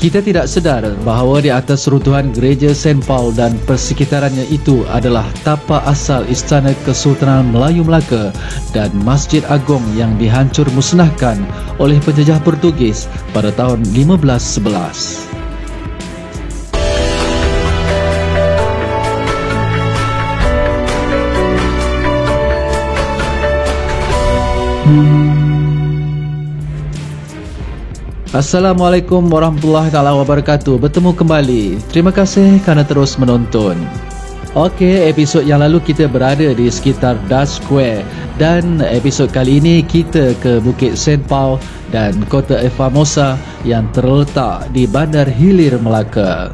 Kita tidak sedar bahawa di atas runtuhan gereja St. Paul dan persekitarannya itu adalah tapak asal Istana Kesultanan Melayu Melaka dan Masjid Agong yang dihancur musnahkan oleh penjajah Portugis pada tahun 1511. Assalamualaikum warahmatullahi wabarakatuh. Bertemu kembali. Terima kasih kerana terus menonton. Okey, episod yang lalu kita berada di sekitar Dutch Square dan episod kali ini kita ke Bukit St. Paul dan Kota Formosa yang terletak di Bandar Hilir, Melaka.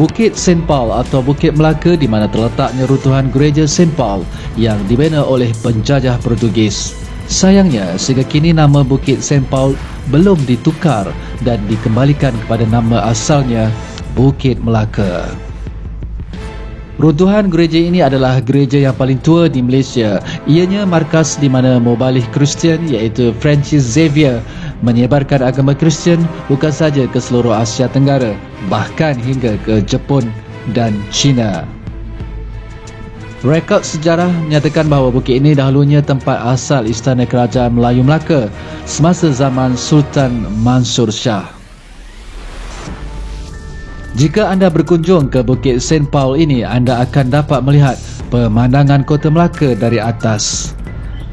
Bukit St. Paul atau Bukit Melaka di mana terletaknya runtuhan gereja St. Paul yang dibina oleh penjajah Portugis. Sayangnya, sehingga kini nama Bukit St. Paul belum ditukar dan dikembalikan kepada nama asalnya, Bukit Melaka. Runtuhan gereja ini adalah gereja yang paling tua di Malaysia. Ianya markas di mana Mubalik Kristian iaitu Francis Xavier menyebarkan agama Kristian bukan saja ke seluruh Asia Tenggara, bahkan hingga ke Jepun dan China. Rekod sejarah menyatakan bahawa bukit ini dahulunya tempat asal Istana Kerajaan Melayu Melaka semasa zaman Sultan Mansur Shah. Jika anda berkunjung ke Bukit St. Paul ini, anda akan dapat melihat pemandangan Kota Melaka dari atas.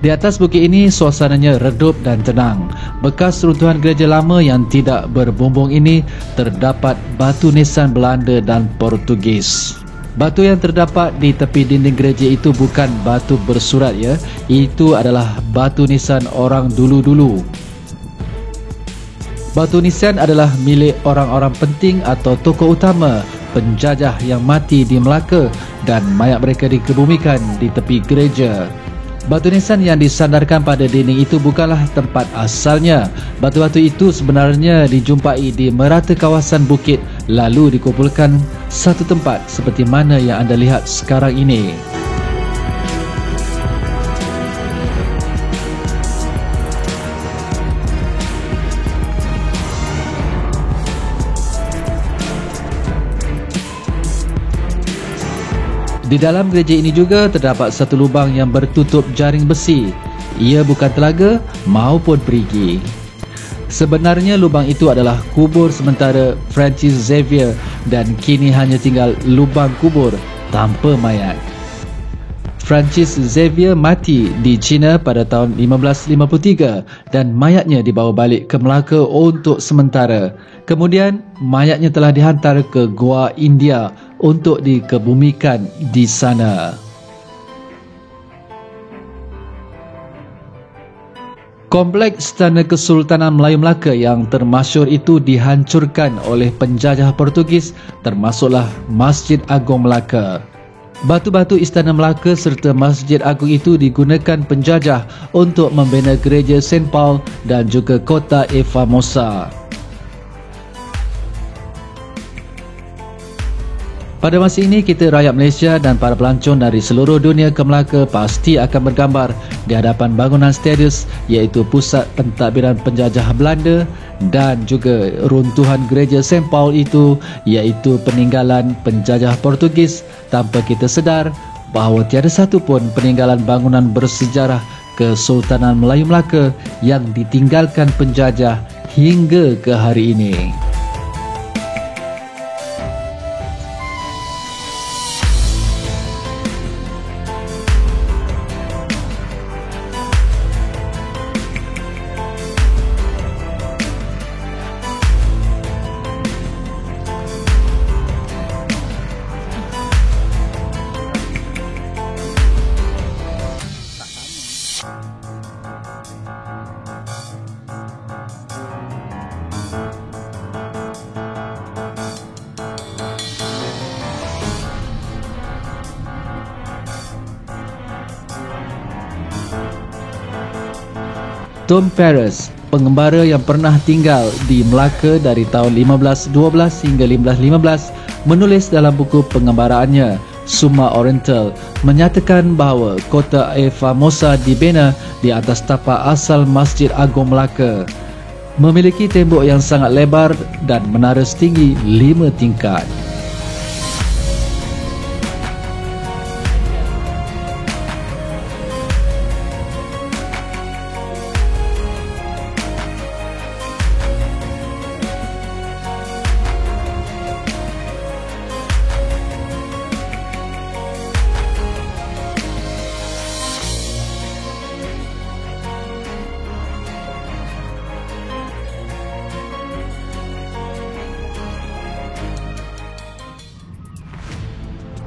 Di atas bukit ini suasananya redup dan tenang. Bekas runtuhan gereja lama yang tidak berbumbung ini terdapat batu nisan Belanda dan Portugis. Batu yang terdapat di tepi dinding gereja itu bukan batu bersurat ya. Itu adalah batu nisan orang dulu-dulu. Batu nisan adalah milik orang-orang penting atau tokoh utama penjajah yang mati di Melaka dan mayat mereka dikebumikan di tepi gereja. Batu nisan yang disandarkan pada dinding itu bukanlah tempat asalnya. Batu-batu itu sebenarnya dijumpai di merata kawasan bukit lalu dikumpulkan satu tempat seperti mana yang anda lihat sekarang ini. Di dalam gereja ini juga terdapat satu lubang yang bertutup jaring besi. Ia bukan telaga maupun perigi. Sebenarnya lubang itu adalah kubur sementara Francis Xavier dan kini hanya tinggal lubang kubur tanpa mayat. Francis Xavier mati di China pada tahun 1553 dan mayatnya dibawa balik ke Melaka untuk sementara. Kemudian mayatnya telah dihantar ke Goa, India untuk dikebumikan di sana. Kompleks Istana Kesultanan Melayu Melaka yang termasyhur itu dihancurkan oleh penjajah Portugis, termasuklah Masjid Agong Melaka. Batu-batu Istana Melaka serta Masjid Agung itu digunakan penjajah untuk membina gereja St. Paul dan juga Kota Formosa. Pada masa ini, kita rakyat Malaysia dan para pelancong dari seluruh dunia ke Melaka pasti akan bergambar di hadapan bangunan Stadius iaitu pusat pentadbiran penjajah Belanda dan juga runtuhan gereja St. Paul itu iaitu peninggalan penjajah Portugis tanpa kita sedar bahawa tiada satu pun peninggalan bangunan bersejarah Kesultanan Melayu Melaka yang ditinggalkan penjajah hingga ke hari ini. Tom Paris, pengembara yang pernah tinggal di Melaka dari tahun 1512 hingga 1515, menulis dalam buku pengembaraannya Summa Oriental menyatakan bahawa kota Formosa dibina di atas tapak asal Masjid Agung Melaka. Memiliki tembok yang sangat lebar dan menara setinggi 5 tingkat.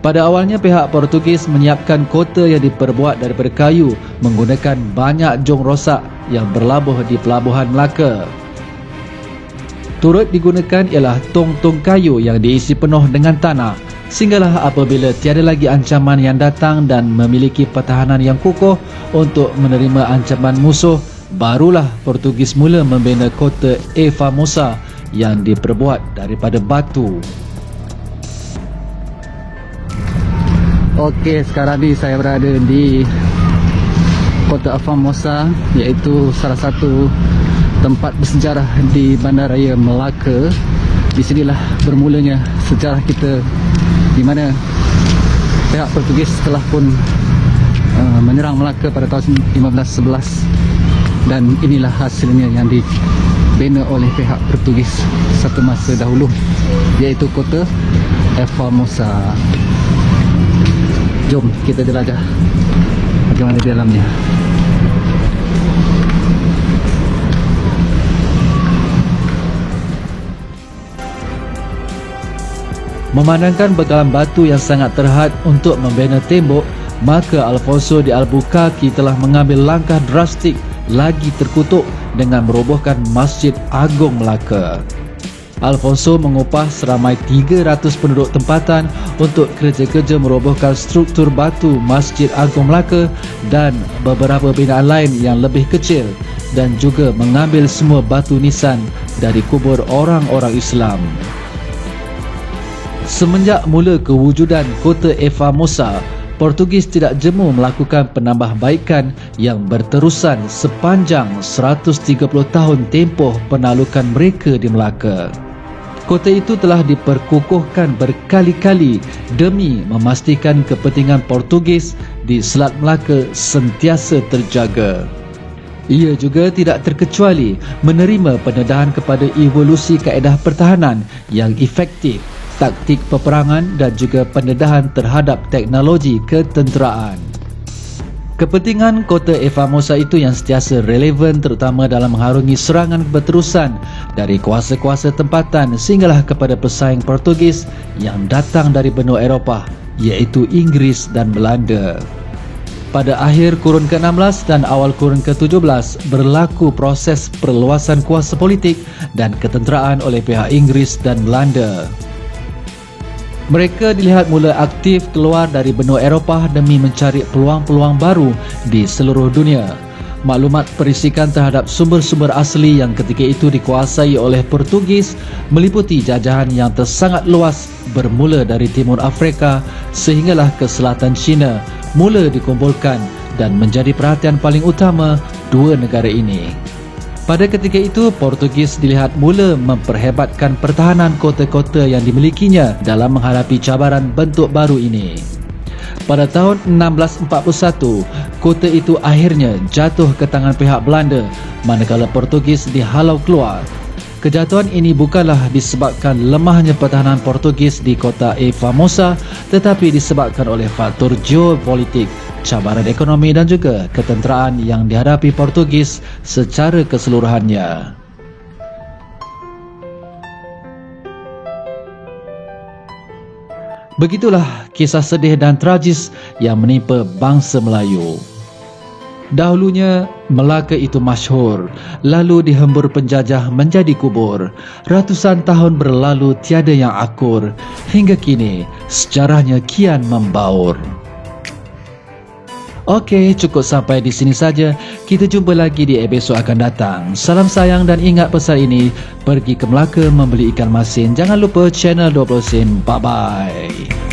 Pada awalnya pihak Portugis menyiapkan kota yang diperbuat daripada kayu menggunakan banyak jong rosak yang berlabuh di pelabuhan Melaka. Turut digunakan ialah tong-tong kayu yang diisi penuh dengan tanah, sehinggalah apabila tiada lagi ancaman yang datang dan memiliki pertahanan yang kukuh untuk menerima ancaman musuh, barulah Portugis mula membina kota Formosa yang diperbuat daripada batu. Okey, sekarang ni saya berada di kota Formosa, iaitu salah satu tempat bersejarah di Bandaraya Melaka. Di sinilah bermulanya sejarah kita, di mana pihak Portugis telah pun menyerang Melaka pada tahun 1511, dan inilah hasilnya yang dibina oleh pihak Portugis satu masa dahulu, iaitu kota Formosa. Jom kita jelajah bagaimana di dalamnya. Memandangkan bekalan batu yang sangat terhad untuk membina tembok, maka Alfonso de Albuquerque telah mengambil langkah drastik lagi terkutuk dengan merobohkan Masjid Agung Melaka. Alfonso mengupah seramai 300 penduduk tempatan untuk kerja-kerja merobohkan struktur batu Masjid Agung Melaka dan beberapa binaan lain yang lebih kecil, dan juga mengambil semua batu nisan dari kubur orang-orang Islam. Semenjak mula kewujudan kota Formosa, Portugis tidak jemu melakukan penambahbaikan yang berterusan sepanjang 130 tahun tempoh penaklukan mereka di Melaka. Kota itu telah diperkukuhkan berkali-kali demi memastikan kepentingan Portugis di Selat Melaka sentiasa terjaga. Ia juga tidak terkecuali menerima pendedahan kepada evolusi kaedah pertahanan yang efektif, taktik peperangan dan juga pendedahan terhadap teknologi ketenteraan. Kepentingan kota Formosa itu yang sentiasa relevan, terutama dalam mengharungi serangan berterusan dari kuasa-kuasa tempatan sehinggalah kepada pesaing Portugis yang datang dari benua Eropah, iaitu Inggeris dan Belanda. Pada akhir kurun ke-16 dan awal kurun ke-17 berlaku proses perluasan kuasa politik dan ketenteraan oleh pihak Inggeris dan Belanda. Mereka dilihat mula aktif keluar dari benua Eropah demi mencari peluang-peluang baru di seluruh dunia. Maklumat perisikan terhadap sumber-sumber asli yang ketika itu dikuasai oleh Portugis meliputi jajahan yang tersangat luas bermula dari Timur Afrika sehinggalah ke selatan China mula dikumpulkan dan menjadi perhatian paling utama dua negara ini. Pada ketika itu, Portugis dilihat mula memperhebatkan pertahanan kota-kota yang dimilikinya dalam menghadapi cabaran bentuk baru ini. Pada tahun 1641, kota itu akhirnya jatuh ke tangan pihak Belanda manakala Portugis dihalau keluar. Kejatuhan ini bukanlah disebabkan lemahnya pertahanan Portugis di kota Formosa, tetapi disebabkan oleh faktor geopolitik, cabaran ekonomi dan juga ketenteraan yang dihadapi Portugis secara keseluruhannya. Begitulah kisah sedih dan tragis yang menimpa bangsa Melayu. Dahulunya, Melaka itu masyhur, lalu dihembur penjajah menjadi kubur. Ratusan tahun berlalu tiada yang akur, hingga kini sejarahnya kian membaur. Okey, cukup sampai di sini saja. Kita jumpa lagi di episod akan datang. Salam sayang dan ingat pesan ini, pergi ke Melaka membeli ikan masin. Jangan lupa channel 20 Sen. Bye-bye.